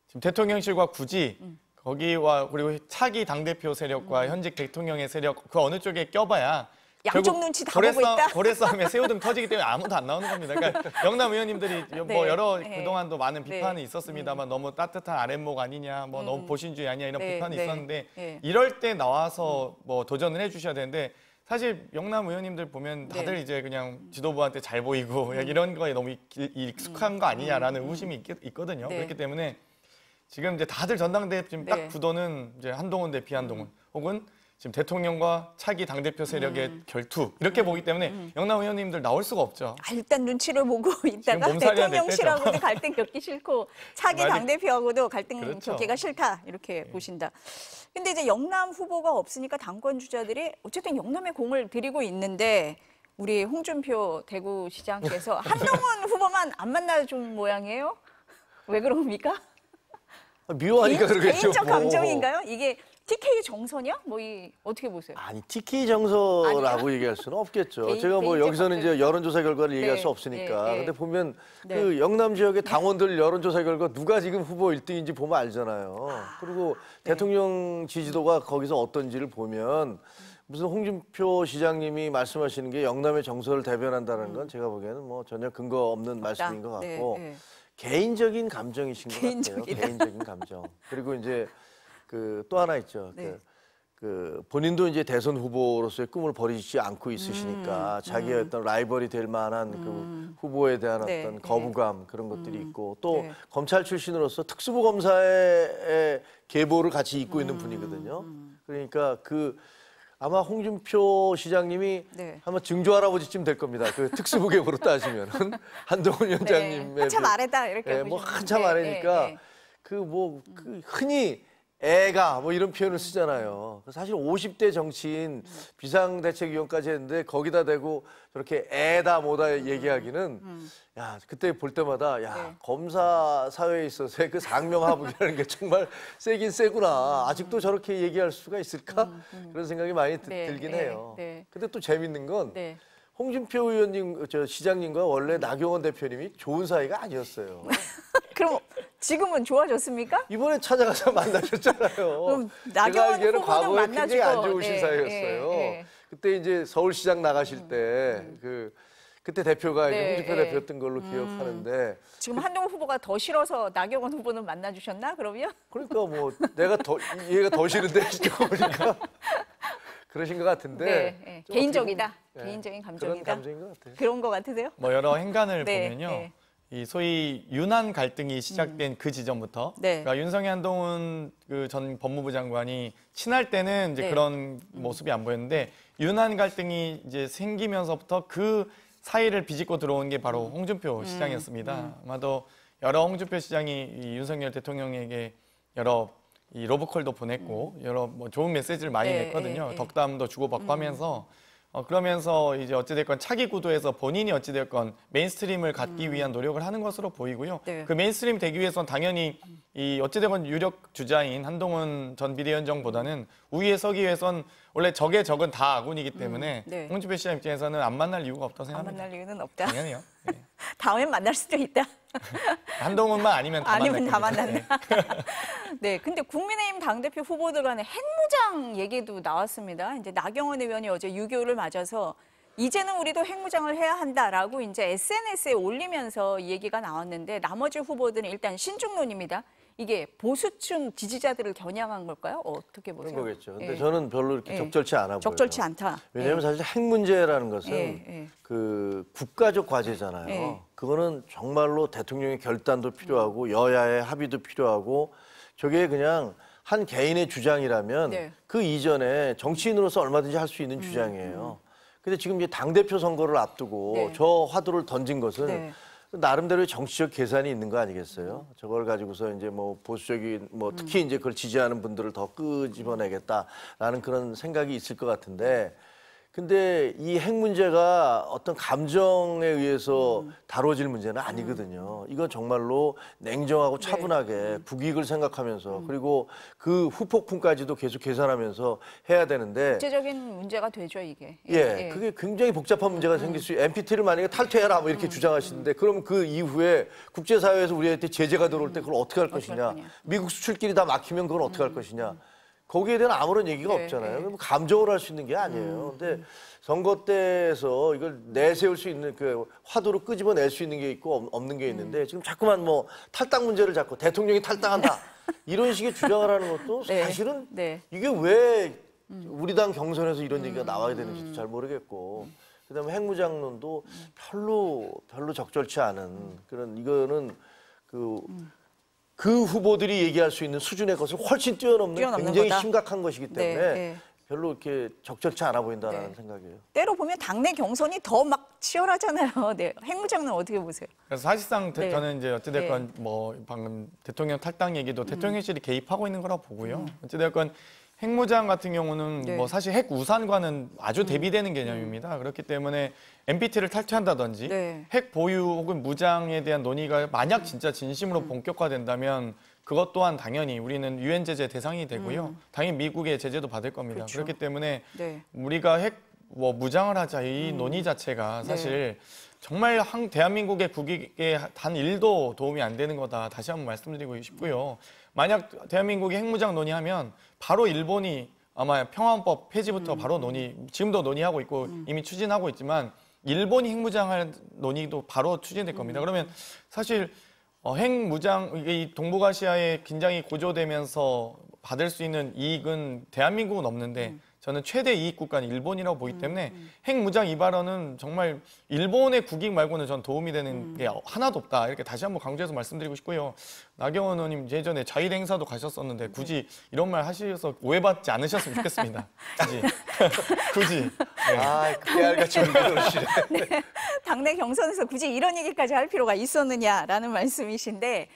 지금 대통령실과 굳이 거기와 그리고 차기 당대표 세력과 현직 대통령의 세력 그 어느 쪽에 껴봐야 양쪽 눈치 다 보고 있다. 고래 싸움에 새우등 터지기 때문에 아무도 안 나오는 겁니다. 그러니까 영남 의원님들이 뭐 여러 네. 그동안도 많은 비판이 있었습니다만 너무 따뜻한 아랫목 아니냐, 뭐 너무 보신주의 아니냐 이런 네, 비판이 네. 있었는데 네. 이럴 때 나와서 뭐 도전을 해주셔야 되는데 사실 영남 의원님들 보면 다들 이제 그냥 지도부한테 잘 보이고 이런 거에 너무 익숙한 거 아니냐라는 의심이 있거든요. 네. 그렇기 때문에 지금 이제 다들 전당대회 지금 네. 딱 구도는 이제 한동훈 대피 한동훈 혹은 지금 대통령과 차기 당대표 세력의 결투 이렇게 보기 때문에 영남 의원님들 나올 수가 없죠. 아, 일단 눈치를 보고 있다가 몸살이야 될 대통령실하고도 갈등 겪기 싫고 차기 말이- 당대표하고도 갈등 그렇죠. 겪기가 싫다 이렇게 보신다. 근데 이제 영남 후보가 없으니까 당권 주자들이 어쨌든 영남에 공을 들이고 있는데 우리 홍준표 대구시장께서 한동훈 후보만 안 만나준 모양이에요? 왜 그럽니까? 미워하니까 그러겠죠. 개인적 뭐. 감정인가요? 이게 TK 정서냐? 뭐 어떻게 보세요? 아니 TK 정서라고 얘기할 수는 없겠죠. 개인- 제가 뭐 개인적 여기서는 이제 감정이죠. 여론조사 결과를 얘기할 네, 수 없으니까. 네, 네. 근데 보면 네. 그 영남 지역의 당원들 여론조사 결과 누가 지금 후보 1등인지 보면 알잖아요. 그리고 네. 대통령 지지도가 거기서 어떤지를 보면 무슨 홍준표 시장님이 말씀하시는 게 영남의 정서를 대변한다는 건 제가 보기에는 뭐 전혀 근거 없는 말씀인 것 네, 같고 네. 개인적인 감정이신 것 같아요. 개인적이다. 개인적인 감정. 그리고 이제 그 또 하나 있죠. 네. 그 본인도 이제 대선 후보로서의 꿈을 버리지 않고 있으시니까 자기의 어떤 라이벌이 될 만한 그 후보에 대한 네, 어떤 네. 거부감 그런 것들이 있고 또 네. 검찰 출신으로서 특수부 검사의 계보를 같이 잇고 있는 분이거든요. 그러니까 그 아마 홍준표 시장님이 네. 아마 증조 할아버지쯤 될 겁니다. 그 특수부 계보로 따지면은 한동훈 위원장님의 한참 아래다 이렇게 뭐 보시면. 한참 네, 아래니까 네, 네. 그 흔히 애가 뭐 이런 표현을 쓰잖아요. 사실 50대 정치인 비상대책위원까지 했는데 거기다 대고 저렇게 애다 뭐다 얘기하기는 야 그때 볼 때마다 야 네. 검사 사회에 있어서의 그 상명하복이라는 게 정말 세긴 세구나. 아직도 저렇게 얘기할 수가 있을까? 그런 생각이 많이 네, 들긴 네, 해요. 네. 근데 또 재밌는 건 네. 홍준표 의원님, 저 시장님과 원래 나경원 대표님이 좋은 사이가 아니었어요. 그럼 지금은 좋아졌습니까? 이번에 찾아가서 만나셨잖아요. 그럼 제가 나경원 알기에는 후보는 과거에 굉장히 안 만나주고, 좋으신 네, 사이였어요. 네. 그때 이제 서울시장 나가실 때 그때 대표가 이제 네, 홍준표 네. 대표였던 걸로 기억하는데 지금 한동훈 후보가 더 싫어서 나경원 후보는 만나주셨나 그러면? 그러니까 뭐 내가 더 얘가 더 싫은데 듣고 보니까 그러신 것 같은데 네, 네. 좀 개인적이다. 어떻게 보면, 개인적인 그런 감정이다. 감정인 것 같아요. 그런 거 같으세요? 뭐 여러 행간을 네, 보면요. 네. 이 소위 윤한 갈등이 시작된 그 지점부터 네. 그러니까 윤석열 한동훈 그 전 법무부 장관이 친할 때는 이제 네. 그런 모습이 안 보였는데 윤한 갈등이 이제 생기면서부터 그 사이를 비집고 들어온 게 바로 홍준표 시장이었습니다. 아마도 여러 홍준표 시장이 이 윤석열 대통령에게 여러 이 로브콜도 보냈고 여러 뭐 좋은 메시지를 많이 네, 냈거든요. 네. 덕담도 주고받고 하면서 그러면서 이제 어찌됐건 차기 구도에서 본인이 어찌됐건 메인스트림을 갖기 위한 노력을 하는 것으로 보이고요. 네. 그 메인스트림 되기 위해서는 당연히 이 어찌됐건 유력 주자인 한동훈 전 비대위원장보다는 우위에 서기 위해선 원래 적의 적은 다 아군이기 때문에 네. 홍준표 시장 입장에서는 안 만날 이유가 없다고 안 생각합니다. 만날 이유는 없다. 당연히요. 네. 다음엔 만날 수도 있다. 한동훈만 아니면 다 아니면 다 만날 겁니다. 만난다. 네, 근데 국민의힘 당대표 후보들 간의 핵무장 얘기도 나왔습니다. 이제 나경원 의원이 어제 6.25를 맞아서 이제는 우리도 핵무장을 해야 한다라고 이제 SNS에 올리면서 이 얘기가 나왔는데 나머지 후보들은 일단 신중론입니다. 이게 보수층 지지자들을 겨냥한 걸까요? 어떻게 보세요? 그런 거겠죠. 근데 예. 저는 별로 이렇게 예. 적절치 않아 보여요. 적절치 않다. 왜냐하면 사실 핵 문제라는 것은 예, 예. 그 국가적 과제잖아요. 예. 그거는 정말로 대통령의 결단도 필요하고 여야의 합의도 필요하고 저게 그냥 한 개인의 주장이라면 네. 그 이전에 정치인으로서 얼마든지 할 수 있는 주장이에요. 근데 지금 이제 당대표 선거를 앞두고 네. 저 화두를 던진 것은 네. 나름대로의 정치적 계산이 있는 거 아니겠어요? 저걸 가지고서 이제 뭐 보수적인 뭐 특히 이제 그걸 지지하는 분들을 더 끄집어내겠다라는 그런 생각이 있을 것 같은데 근데 이 핵 문제가 어떤 감정에 의해서 다뤄질 문제는 아니거든요. 이건 정말로 냉정하고 차분하게 국익을 생각하면서 그리고 그 후폭풍까지도 계속 계산하면서 해야 되는데 국제적인 문제가 되죠, 이게. 예, 그게 굉장히 복잡한 문제가 생길 수 있어요. NPT를 만약에 탈퇴해라 뭐 이렇게 주장하시는데 그럼 그 이후에 국제사회에서 우리한테 제재가 들어올 때 그걸 어떻게 할 것이냐. 거냐. 미국 수출길이 다 막히면 그걸 어떻게 할 것이냐. 거기에 대한 아무런 얘기가 네, 없잖아요. 네. 그럼 감정으로 할 수 있는 게 아니에요. 근데 선거 때에서 이걸 내세울 수 있는 그 화두로 끄집어낼 수 있는 게 있고 없는 게 있는데 지금 자꾸만 뭐 탈당 문제를 잡고 대통령이 탈당한다 이런 식의 주장을 하는 것도 네, 사실은 네. 이게 왜 우리 당 경선에서 이런 얘기가 나와야 되는지도 잘 모르겠고 그다음에 핵무장론도 별로 적절치 않은 그런 이거는 그 후보들이 얘기할 수 있는 수준의 것을 훨씬 뛰어넘는 굉장히 거다. 심각한 것이기 때문에 네, 네. 별로 이렇게 적절치 않아 보인다라는 네. 생각이에요. 때로 보면 당내 경선이 더 막 치열하잖아요. 네. 핵무장은 어떻게 보세요? 그래서 사실상 네. 저는 이제 어찌됐건 뭐 방금 대통령 탈당 얘기도 대통령실이 개입하고 있는 거라고 보고요. 어찌됐건 핵무장 같은 경우는 네. 뭐 사실 핵 우산과는 아주 대비되는 개념입니다. 그렇기 때문에 NPT를 탈퇴한다든지 네. 핵 보유 혹은 무장에 대한 논의가 만약 진짜 진심으로 본격화된다면 그것 또한 당연히 우리는 유엔 제재 대상이 되고요. 당연히 미국의 제재도 받을 겁니다. 그렇죠. 그렇기 때문에 네. 우리가 핵 무장을 하자 이 논의 자체가 사실 정말 대한민국의 국익에 단 1도 도움이 안 되는 거다. 다시 한번 말씀드리고 싶고요. 만약 대한민국이 핵무장 논의하면 바로 일본이 아마 평화헌법 폐지부터 바로 지금도 논의하고 있고 이미 추진하고 있지만 일본이 핵무장할 논의도 바로 추진될 겁니다. 그러면 사실 핵무장, 이 동북아시아의 긴장이 고조되면서 받을 수 있는 이익은 대한민국은 없는데 저는 최대 이익 국가는 일본이라고 보기 때문에 핵무장 이 발언은 정말 일본의 국익 말고는 전 도움이 되는 게 하나도 없다. 이렇게 다시 한번 강조해서 말씀드리고 싶고요. 나경원 의원님 예전에 자유대 행사도 가셨었는데 굳이 이런 말 하셔서 오해받지 않으셨으면 좋겠습니다. 굳이. 네. 아, 깨알같이 그러시네. 네. 당내 경선에서 굳이 이런 얘기까지 할 필요가 있었느냐라는 말씀이신데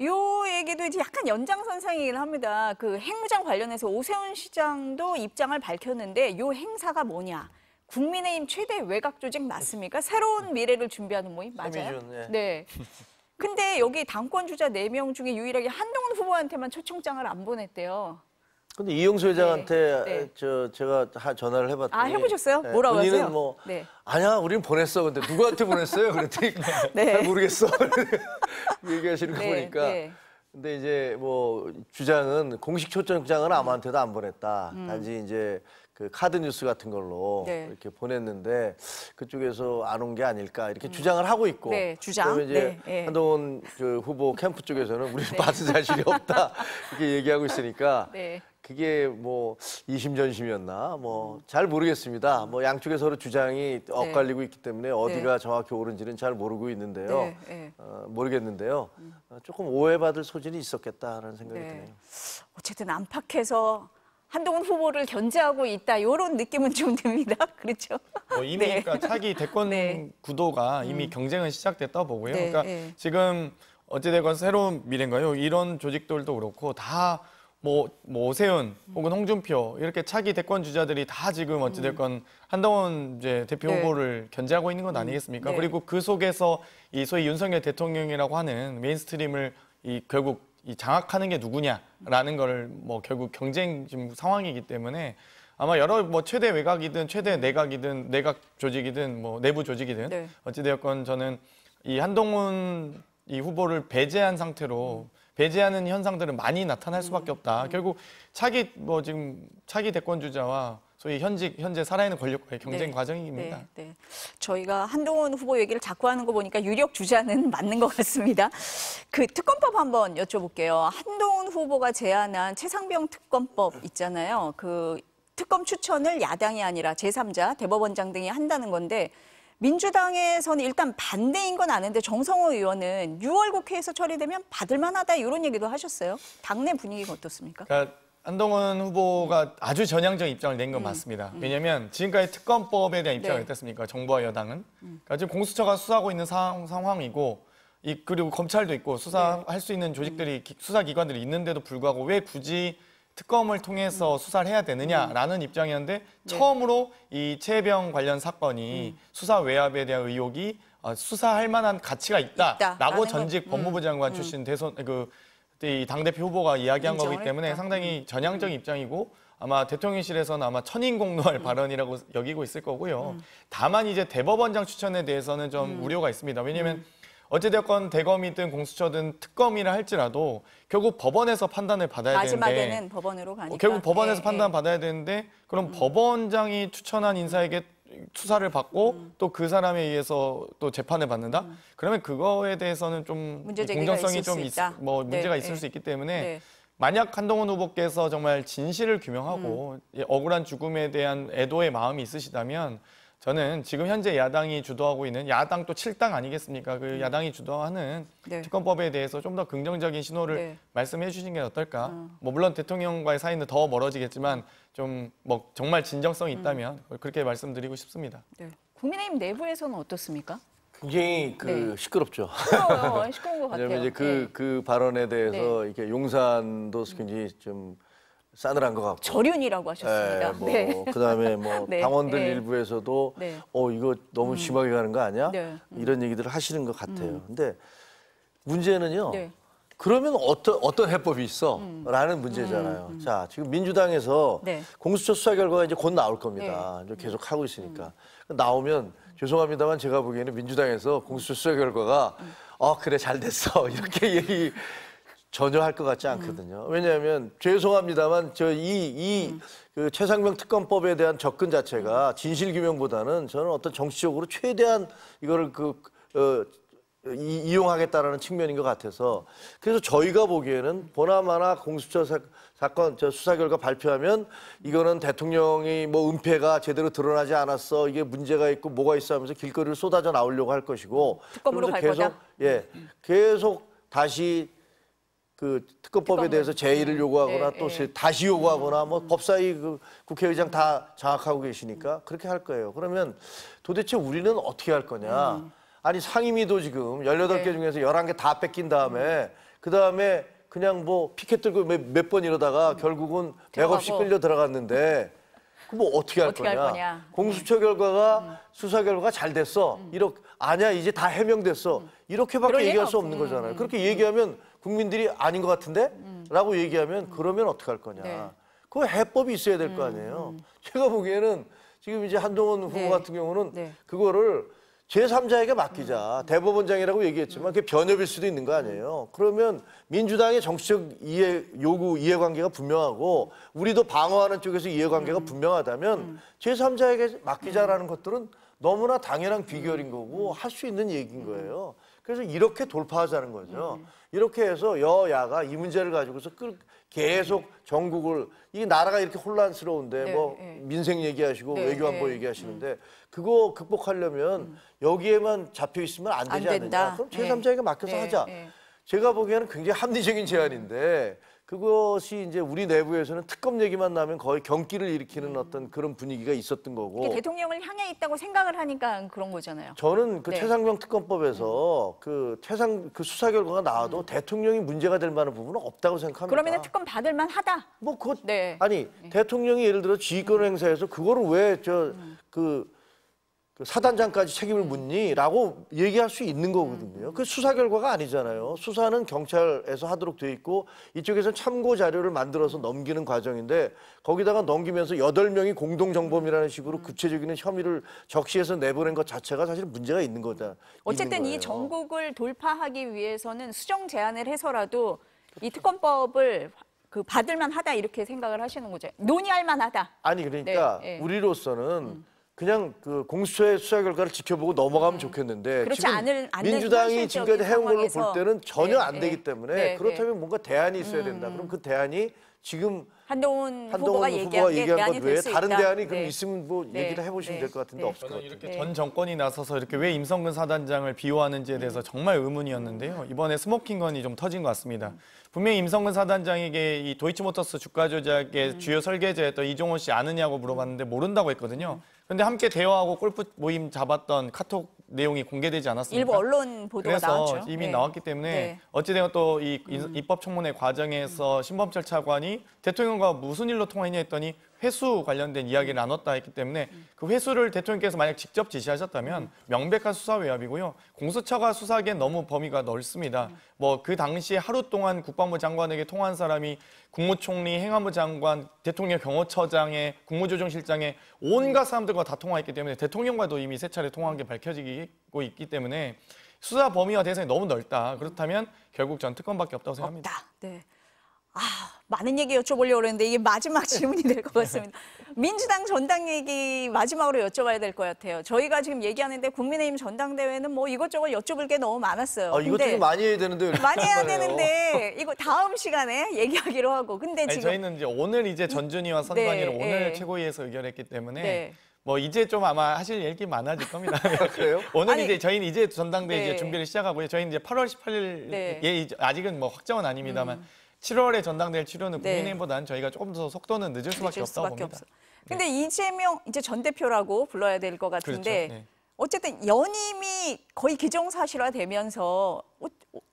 요 얘기도 이제 약간 연장선상이긴 합니다. 그 핵무장 관련해서 오세훈 시장도 입장을 밝혔는데 요 행사가 뭐냐? 국민의힘 최대 외곽 조직 맞습니까? 새로운 미래를 준비하는 모임 맞아요? 세미준, 네. 네. 근데 여기 당권 주자 4명 중에 유일하게 한동훈 후보한테만 초청장을 안 보냈대요. 근데 이용수 회장한테 네. 제가 전화를 해봤더니 아, 해보셨어요? 뭐라고 본인은 하세요? 뭐 네. 아니야 우리는 보냈어. 근데 누구한테 보냈어요? 그랬더니 네. 잘 모르겠어. 얘기하시는 거 네, 보니까 네. 근데 이제 뭐 주장은 공식 초청장은 아무한테도 안 보냈다. 단지 이제 그 카드 뉴스 같은 걸로 네. 이렇게 보냈는데 그쪽에서 안 온 게 아닐까 이렇게 주장을 하고 있고. 네, 주장. 그다음에 이제 네, 네. 한동훈 그 후보 캠프 쪽에서는 우리는 받은 사실이 없다 이렇게 얘기하고 있으니까. 네. 그게 뭐 이심전심이었나 뭐 잘 모르겠습니다. 뭐 양쪽에 서로 주장이 엇갈리고 있기 때문에 어디가 정확히 옳은지는 잘 모르고 있는데요. 네, 네. 모르겠는데요. 조금 오해받을 소진이 있었겠다라는 생각이 네. 드네요. 어쨌든 안팎에서 한동훈 후보를 견제하고 있다. 이런 느낌은 좀 듭니다. 그렇죠? 뭐 이미 네. 그러니까 차기 대권 네. 구도가 이미 경쟁은 시작됐다 보고요. 네, 그러니까 네. 지금 어찌되건 새로운 미래인가요? 이런 조직들도 그렇고 다 뭐 오세훈 혹은 홍준표 이렇게 차기 대권 주자들이 다 지금 어찌됐건 한동훈 이제 대표 네. 후보를 견제하고 있는 건 아니겠습니까? 네. 그리고 그 속에서 이 소위 윤석열 대통령이라고 하는 메인스트림을 결국 장악하는 게 누구냐라는 걸 뭐 결국 경쟁 지금 상황이기 때문에 아마 여러 뭐 최대 외곽이든 최대 내각이든 내각 조직이든 뭐 내부 조직이든 네. 어찌되었건 저는 이 한동훈 이 후보를 배제한 상태로 배제하는 현상들은 많이 나타날 수밖에 없다. 결국 지금 차기 대권 주자와 소위 현재 살아있는 권력과의 경쟁 네. 과정입니다. 네, 네. 저희가 한동훈 후보 얘기를 자꾸 하는 거 보니까 유력 주자는 맞는 것 같습니다. 그 특검법 한번 여쭤볼게요. 한동훈 후보가 제안한 최상병 특검법 있잖아요. 그 특검 추천을 야당이 아니라 제3자, 대법원장 등이 한다는 건데 민주당에서는 일단 반대인 건 아는데 정성호 의원은 6월 국회에서 처리되면 받을 만하다 이런 얘기도 하셨어요. 당내 분위기가 어떻습니까? 그러니까 한동훈 후보가 아주 전향적 입장을 낸 건 맞습니다. 왜냐하면 지금까지 특검법에 대한 입장이 네. 어땠습니까? 정부와 여당은. 그러니까 지금 공수처가 수사하고 있는 상황이고 그리고 검찰도 있고 수사할 수 있는 조직들이 수사기관들이 있는데도 불구하고 왜 굳이 특검을 통해서 수사를 해야 되느냐라는 입장이었는데 처음으로 이 최혜병 관련 사건이 수사 외압에 대한 의혹이 수사할 만한 가치가 있다라고 전직 법무부 장관 출신 이 당대표 후보가 이야기한 거기 때문에 상당히 전향적인 입장이고 아마 대통령실에서는 아마 천인공노할 발언이라고 여기고 있을 거고요. 다만 이제 대법원장 추천에 대해서는 좀 우려가 있습니다. 왜냐하면 어찌됐건 대검이든 공수처든 특검이라 할지라도 결국 법원에서 판단을 받아야 되는데 마지막에는 법원으로 가니까. 결국 법원에서 예, 판단 예. 받아야 되는데 그럼 법원장이 추천한 인사에게 수사를 받고 또 그 사람에 의해서 또 재판을 받는다? 그러면 그거에 대해서는 좀 문제 제기가 공정성이 있을 좀 수 있다. 뭐 문제가 네, 있을 네. 수 있기 때문에 네. 만약 한동훈 후보께서 정말 진실을 규명하고 억울한 죽음에 대한 애도의 마음이 있으시다면 저는 지금 현재 야당이 주도하고 있는 야당 또 7당 아니겠습니까? 그 야당이 주도하는 네. 특검법에 대해서 좀 더 긍정적인 신호를 네. 말씀해 주시는 게 어떨까? 뭐 물론 대통령과의 사이는 더 멀어지겠지만 좀 뭐 정말 진정성이 있다면 그렇게 말씀드리고 싶습니다. 네. 국민의힘 내부에서는 어떻습니까? 굉장히 네. 시끄럽죠. 시끄러워요. 시끄러운 것 같아요. 왜냐면 이제 그 발언에 대해서 이렇게 용산도 굉장히 좀 싸늘한 것 같고. 절윤이라고 하셨습니다. 네. 그다음에 뭐 네. 당원들 네. 일부에서도 네. 이거 너무 심하게 가는 거 아니야? 네. 이런 얘기들을 하시는 것 같아요. 근데 문제는요. 네. 그러면 어떤 해법이 있어? 라는 문제잖아요. 자, 지금 민주당에서 네. 공수처 수사 결과가 이제 곧 나올 겁니다. 이제 계속 하고 있으니까. 나오면 죄송합니다만 제가 보기에는 민주당에서 공수처 수사 결과가 그래 잘 됐어. 이렇게 얘기 전혀 할 것 같지 않거든요. 왜냐하면 죄송합니다만 그 최상병 특검법에 대한 접근 자체가 진실 규명보다는 저는 어떤 정치적으로 최대한 이거를 이용하겠다라는 측면인 것 같아서 그래서 저희가 보기에는 보나마나 공수처 사건 수사 결과 발표하면 이거는 대통령이 뭐 은폐가 제대로 드러나지 않았어 이게 문제가 있고 뭐가 있어 하면서 길거리를 쏟아져 나오려고 할 것이고 특검으로 갈 계속 거다? 계속 다시 그 특검법에 대해서 제의를 요구하거나 네, 또 네. 다시 요구하거나 뭐 법사위 그 국회의장 다 장악하고 계시니까 그렇게 할 거예요. 그러면 도대체 우리는 어떻게 할 거냐? 아니 상임위도 지금 18개 네. 중에서 11개 다 뺏긴 다음에 그다음에 그냥 뭐 피켓 들고 몇 번 이러다가 결국은 맥없이 들어가고. 끌려 들어갔는데 그 뭐 어떻게 할 어떻게 할 거냐? 거냐. 공수처 결과가 수사 결과가 잘 됐어. 이렇게 아니야 이제 다 해명됐어. 이렇게밖에 그럴 얘기할 리는 수 없는 거잖아요. 그렇게 얘기하면 국민들이 아닌 것 같은데? 라고 얘기하면 그러면 어떻게 할 거냐. 네. 그 해법이 있어야 될 거 아니에요. 제가 보기에는 지금 이제 한동훈 후보 네. 같은 경우는 네. 그거를 제3자에게 맡기자. 대법원장이라고 얘기했지만 그게 변협일 수도 있는 거 아니에요. 그러면 민주당의 정치적 이해관계가 분명하고 우리도 방어하는 쪽에서 이해관계가 분명하다면 제3자에게 맡기자라는 것들은 너무나 당연한 귀결인 거고 할 수 있는 얘기인 거예요. 그래서 이렇게 돌파하자는 거죠. 이렇게 해서 여야가 이 문제를 가지고서 계속 전국을 이 나라가 이렇게 혼란스러운데 네, 뭐 네. 민생 얘기하시고 네, 외교안보 네. 얘기하시는데 그거 극복하려면 여기에만 잡혀 있으면 안 되지 안 된다. 않느냐. 그럼 제3자에게 맡겨서 네, 하자. 네. 제가 보기에는 굉장히 합리적인 제안인데 그것이 이제 우리 내부에서는 특검 얘기만 나면 거의 경기를 일으키는 어떤 그런 분위기가 있었던 거고. 이게 대통령을 향해 있다고 생각을 하니까 그런 거잖아요. 저는 그 네. 최상병 특검법에서 그 수사 결과가 나와도 대통령이 문제가 될 만한 부분은 없다고 생각합니다. 그러면 특검 받을 만하다. 뭐 그거 네. 아니 대통령이 예를 들어 지휘권 행사해서 그거를 왜 그 사단장까지 책임을 묻니?라고 얘기할 수 있는 거거든요. 그 수사 결과가 아니잖아요. 수사는 경찰에서 하도록 돼 있고 이쪽에서 참고 자료를 만들어서 넘기는 과정인데 거기다가 넘기면서 8명이 공동정범이라는 식으로 구체적인 혐의를 적시해서 내보낸 것 자체가 사실 문제가 있는 거다. 어쨌든 있는 이 거예요. 전국을 돌파하기 위해서는 수정 제안을 해서라도 이 특검법을 받을 만하다 이렇게 생각을 하시는 거죠. 논의할 만하다. 아니 그러니까 네, 네. 우리로서는 그냥 그 공수처의 수사 결과를 지켜보고 넘어가면 좋겠는데 그렇지 지금 않는 민주당이 현실적인 지금까지 해온 걸로 볼 상황에서. 때는 전혀 네, 안 네. 되기 때문에 네, 그렇다면 뭔가 대안이 있어야 된다. 그럼 그 대안이 지금 한동훈 한동훈 후보가 후보가 얘기한 게 얘기한 대안이 것 외에 될 수 다른 있다. 대안이 그럼 네. 있으면 뭐 네, 얘기를 해보시면 네, 될 것 같은데 네. 없을 것 저는 같아요. 이렇게 전 정권이 나서서 이렇게 왜 임성근 사단장을 비호하는지에 대해서 정말 의문이었는데요. 이번에 스모킹 건이 좀 터진 것 같습니다. 분명히 임성근 사단장에게 이 도이치모터스 주가 조작의 주요 설계자였던 이종호 씨 아느냐고 물어봤는데 모른다고 했거든요. 그런데 함께 대화하고 골프 모임 잡았던 카톡 내용이 공개되지 않았습니까? 일부 언론 보도가 그래서 나왔죠. 이미 네. 나왔기 때문에 네. 어찌되건 또 이 입법 청문회 과정에서 신범철 차관이 대통령과 무슨 일로 통화했냐 했더니 회수 관련된 이야기를 나눴다 했기 때문에 그 회수를 대통령께서 만약 직접 지시하셨다면 명백한 수사 외압이고요. 공수처가 수사하기엔 너무 범위가 넓습니다. 뭐 그 당시에 하루 동안 국방부 장관에게 통화한 사람이 국무총리, 행안부 장관, 대통령 경호처장의 국무조정실장의 온갖 사람들과 다 통화했기 때문에 대통령과도 이미 세 차례 통화한 게 밝혀지고 있기 때문에 수사 범위와 대상이 너무 넓다. 그렇다면 결국 전 특검밖에 없다고 생각합니다. 없다. 네. 많은 얘기 여쭤보려고 그랬는데 이게 마지막 질문이 될 것 같습니다. 민주당 전당 얘기 마지막으로 여쭤봐야 될 것 같아요. 저희가 지금 얘기하는데 국민의힘 전당대회는 뭐 이것저것 여쭤볼 게 너무 많았어요. 이것도 근데 좀 많이 해야 되는데 왜 이렇게 많이 해야 하나요? 되는데 이거 다음 시간에 얘기하기로 하고. 근데 아니, 지금 저희는 이제 오늘 이제 전준희와 선관위를 네, 오늘 네. 최고위에서 의결했기 때문에 네. 뭐 이제 좀 아마 하실 얘기 많아질 겁니다. 그래요? 오늘 아니, 이제 저희는 이제 전당대회 네. 이제 준비를 시작하고요. 저희는 이제 8월 18일 네. 예, 아직은 뭐 확정은 아닙니다만 7월에 전당대회 치료는 네. 국민의힘보다는 저희가 조금 더 속도는 늦을 수밖에 없다고 봅니다. 없어. 근데 이재명 이제 전 대표라고 불러야 될 것 같은데 그렇죠. 네. 어쨌든 연임이 거의 기정사실화되면서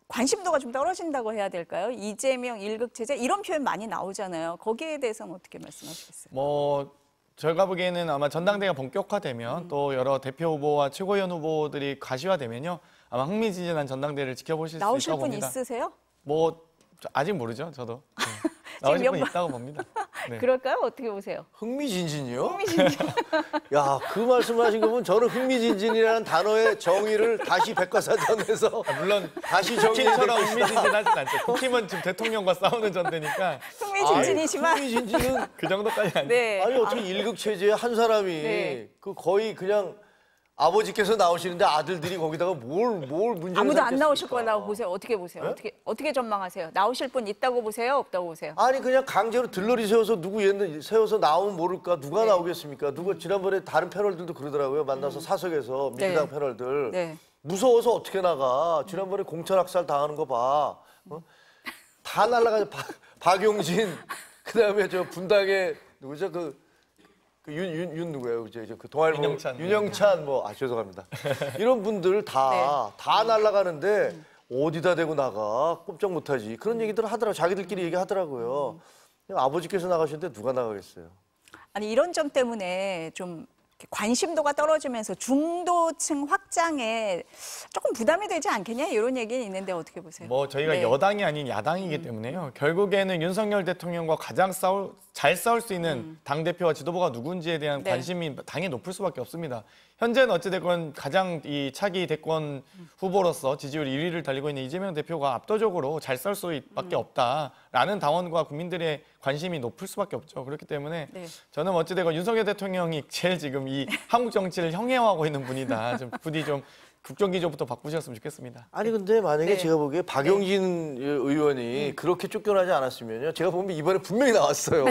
관심도가 좀 떨어진다고 해야 될까요? 이재명 일극 체제 이런 표현 많이 나오잖아요. 거기에 대해서는 어떻게 말씀하시겠어요? 뭐 제가 보기에는 아마 전당대회가 본격화되면 또 여러 대표 후보와 최고위원 후보들이 가시화되면요. 아마 흥미진진한 전당대회를 지켜보실 수 나오실 있다고 분 봅니다. 있으세요? 뭐 아직 모르죠, 저도. 네. 나오실 분 있다고 봅니다. 네. 그럴까요? 어떻게 보세요? 흥미진진이요? 야, 그 말씀하신 거 보면 저는 흥미진진이라는 단어의 정의를 다시 백과사전에서 물론 다시 국힘처럼 정의해 흥미진진하진 않죠. 국힘은 지금 대통령과 싸우는 전대니까 흥미진진이지만 흥미진진은 그 정도까지 아니죠. 네. 아니 어떻게 일극 체제에 한 사람이 네. 그 거의 그냥 아버지께서 나오시는데 아들들이 거기다가 뭘 문제를 아무도 안 삼겠습니까? 나오실 거라고 보세요. 어떻게 보세요? 네? 어떻게 전망하세요? 나오실 분 있다고 보세요? 없다고 보세요? 아니 그냥 강제로 들러리 세워서 누구 얘는 세워서 나오면 모를까 누가 네. 나오겠습니까? 누가 지난번에 다른 패널들도 그러더라고요. 만나서 사석에서 민주당 네. 패널들 네. 무서워서 어떻게 나가? 지난번에 공천학살 당하는 거 봐. 다 날라가죠. 박용진 그다음에 저 분당에 누구죠? 윤 누구예요? 그 동아일보 윤영찬 뭐 죄송합니다. 이런 분들 다 날라가는데 어디다 대고 나가 꼼짝 못하지 그런 얘기들 하더라고 자기들끼리 얘기하더라고요. 아버지께서 나가시는데 누가 나가겠어요? 아니 이런 점 때문에 좀 관심도가 떨어지면서 중도층 확장에 조금 부담이 되지 않겠냐 이런 얘기는 있는데 어떻게 보세요? 뭐 저희가 네. 여당이 아닌 야당이기 때문에요. 결국에는 윤석열 대통령과 가장 잘 싸울 수 있는 당대표와 지도부가 누군지에 대한 네. 관심이 당연히 높을 수밖에 없습니다. 현재는 어찌됐건 가장 이 차기 대권 후보로서 지지율 1위를 달리고 있는 이재명 대표가 압도적으로 잘 싸울 수밖에 없다라는 당원과 국민들의 관심이 높을 수밖에 없죠. 그렇기 때문에 네. 저는 어찌됐건 윤석열 대통령이 제일 지금 이 한국 정치를 형해화하고 있는 분이다. 좀 부디 좀 국정기조부터 바꾸셨으면 좋겠습니다. 아니 근데 만약에 네. 제가 보기에 박용진 의원이 그렇게 쫓겨나지 않았으면요. 제가 보면 이번에 분명히 나왔어요.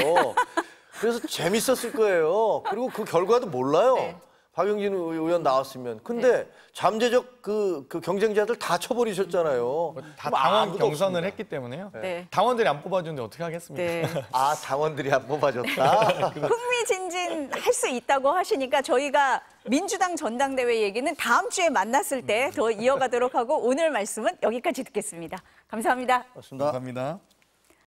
그래서 재밌었을 거예요. 그리고 그 결과도 몰라요. 네. 박용진 의원 나왔으면. 근데 잠재적 그 경쟁자들 다 쳐버리셨잖아요. 다 그럼 당원 아무도 경선을 없습니다. 했기 때문에요. 네. 당원들이 안 뽑아주는데 어떻게 하겠습니까? 네. 아 당원들이 안 뽑아줬다. 흥미진진 할 수 있다고 하시니까 저희가 민주당 전당대회 얘기는 다음 주에 만났을 때 더 이어가도록 하고 오늘 말씀은 여기까지 듣겠습니다. 감사합니다. 맞습니다. 감사합니다.